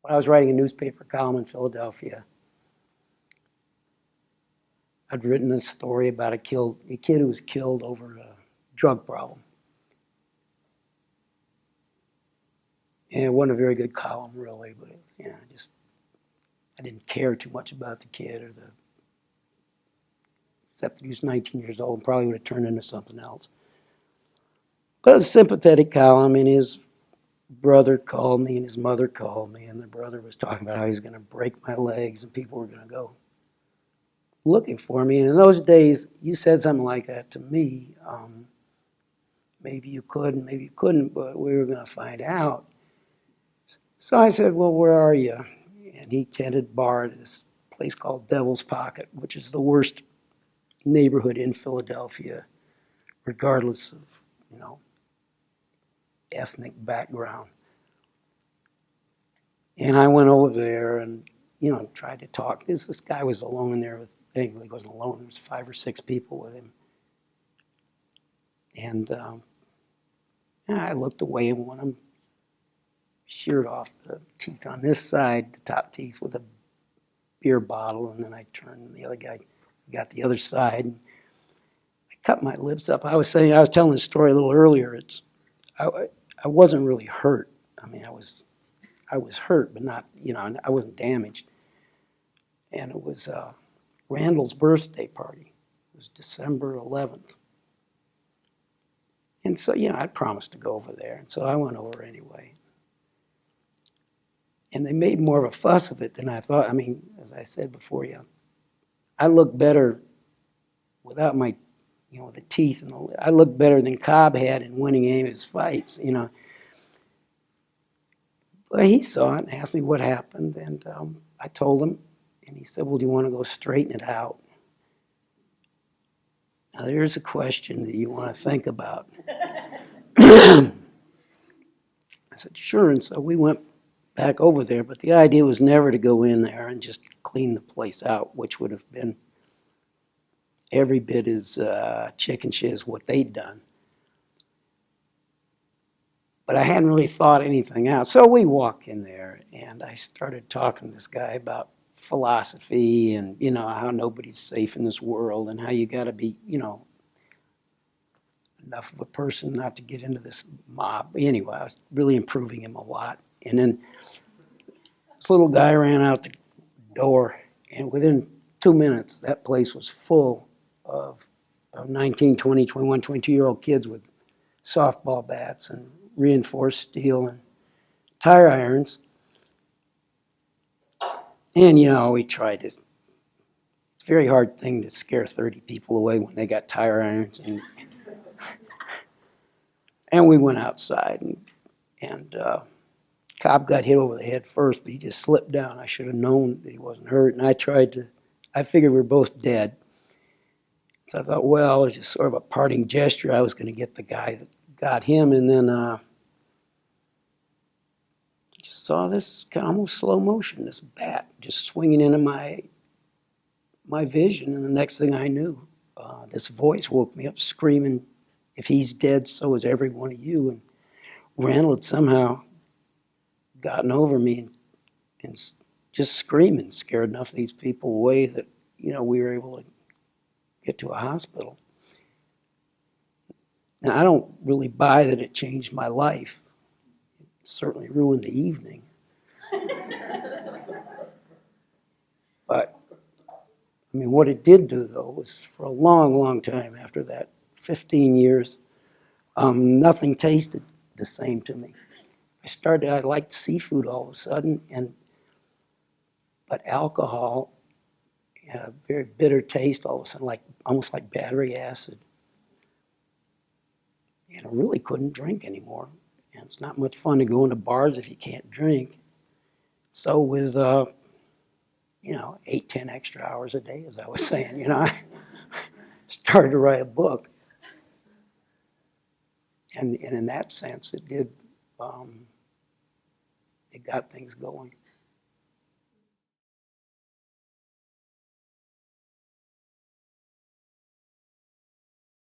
when I was writing a newspaper column in Philadelphia, I'd written a story about a kid who was killed over a drug problem. And it wasn't a very good column, really, but I didn't care too much about the kid except that he was 19 years old and probably would have turned into something else. But it was a sympathetic column, and his brother called me and his mother called me, and the brother was talking about how he was going to break my legs and people were going to go looking for me. And in those days, you said something like that to me. Maybe you could and maybe you couldn't, but we were going to find out. So I said, well, where are you? And he tended bar at this place called Devil's Pocket, which is the worst neighborhood in Philadelphia, regardless of, ethnic background. And I went over there and, tried to talk. This guy was alone there with, anyway, he wasn't alone. There was 5 or 6 people with him. And I looked away, and one of them sheared off the teeth on this side, the top teeth, with a beer bottle, and then I turned, and the other guy got the other side. And I cut my lips up. I was telling this story a little earlier. I wasn't really hurt. I mean, I was hurt, but not, I wasn't damaged. And it was Randall's birthday party. It was December 11th. And so, I'd promised to go over there, and so I went over anyway. And they made more of a fuss of it than I thought. I mean, as I said before, I look better without my, the teeth. I look better than Cobb had in winning any of his fights, But he saw it and asked me what happened, and I told him, and he said, well, do you want to go straighten it out? Now, there's a question that you want to think about. I said, sure, and so we went back over there, but the idea was never to go in there and just clean the place out, which would have been every bit as chicken shit as what they'd done. But I hadn't really thought anything out. So we walked in there, and I started talking to this guy about philosophy and, how nobody's safe in this world and how you got to be, enough of a person not to get into this mob. Anyway, I was really improving him a lot. And then this little guy ran out the door, and within 2 minutes, that place was full of 19, 20, 21, 22-year-old kids with softball bats and reinforced steel and tire irons. And, we tried this. It's a very hard thing to scare 30 people away when they got tire irons. And we went outside, and Cobb got hit over the head first, but he just slipped down. I should have known that he wasn't hurt. And I figured we were both dead. So I thought, well, it's just sort of a parting gesture. I was going to get the guy that got him, and then just saw this kind of almost slow motion, this bat just swinging into my vision. And the next thing I knew, this voice woke me up screaming, if he's dead, so is every one of you. And Randall had somehow gotten over me and just screaming scared enough of these people away that, we were able to get to a hospital. Now, I don't really buy that it changed my life. It certainly ruined the evening. But, what it did do, though, was for a long, long time after that, 15 years, nothing tasted the same to me. I liked seafood all of a sudden, but alcohol had a very bitter taste all of a sudden, almost like battery acid. And I really couldn't drink anymore. And it's not much fun to go into bars if you can't drink. So with, 8, 10 extra hours a day, as I was saying, I started to write a book. And in that sense, it did, it got things going.